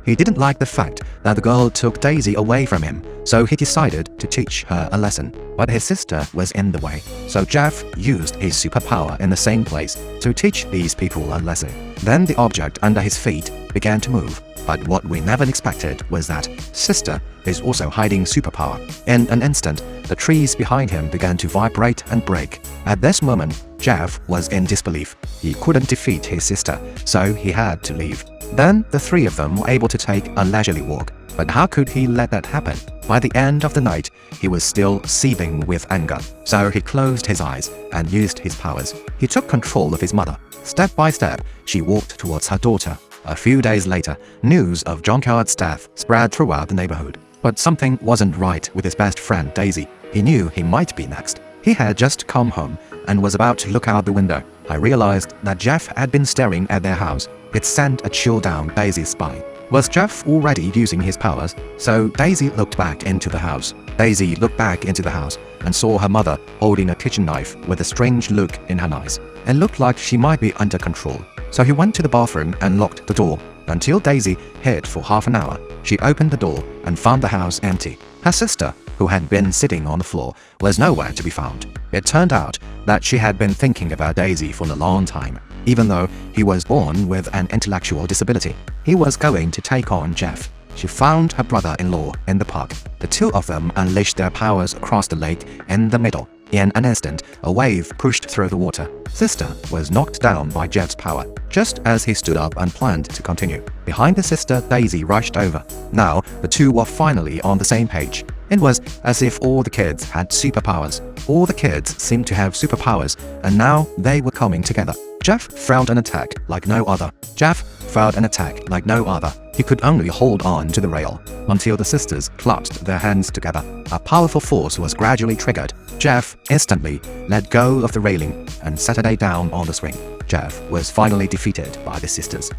He didn't like the fact that the girl took Daisy away from him, so he decided to teach her a lesson. But his sister was in the way, so Jeff used his superpower in the same place to teach these people a lesson. Then the object under his feet began to move. But what we never expected was that sister is also hiding superpower. In an instant, the trees behind him began to vibrate and break. At this moment, Jeff was in disbelief. He couldn't defeat his sister, so he had to leave. Then the three of them were able to take a leisurely walk. But how could he let that happen? By the end of the night, he was still seething with anger, so he closed his eyes and used his powers. He took control of his mother. Step by step, she walked towards her daughter. A few days later, news of John Coward's death spread throughout the neighborhood. But something wasn't right with his best friend Daisy. He knew he might be next. He had just come home and was about to look out the window. I realized that Jeff had been staring at their house. It sent a chill down Daisy's spine. Was Jeff already using his powers? So Daisy looked back into the house. Daisy looked back into the house and saw her mother holding a kitchen knife with a strange look in her eyes. It looked like she might be under control. So he went to the bathroom and locked the door. Until Daisy hid for half an hour, she opened the door and found the house empty. Her sister, who had been sitting on the floor, was nowhere to be found. It turned out that she had been thinking about Daisy for a long time. Even though he was born with an intellectual disability, he was going to take on Jeff. She found her brother-in-law in the park. The two of them unleashed their powers across the lake in the middle. In an instant, a wave pushed through the water. Sister was knocked down by Jeff's power, just as he stood up and planned to continue. Behind the sister, Daisy rushed over. Now, the two were finally on the same page. It was as if all the kids had superpowers. All the kids seemed to have superpowers, and now they were coming together. Jeff felt an attack like no other. He could only hold on to the rail until the sisters clasped their hands together. A powerful force was gradually triggered. Jeff instantly let go of the railing and Saturday down on the swing. Jeff was finally defeated by the sisters.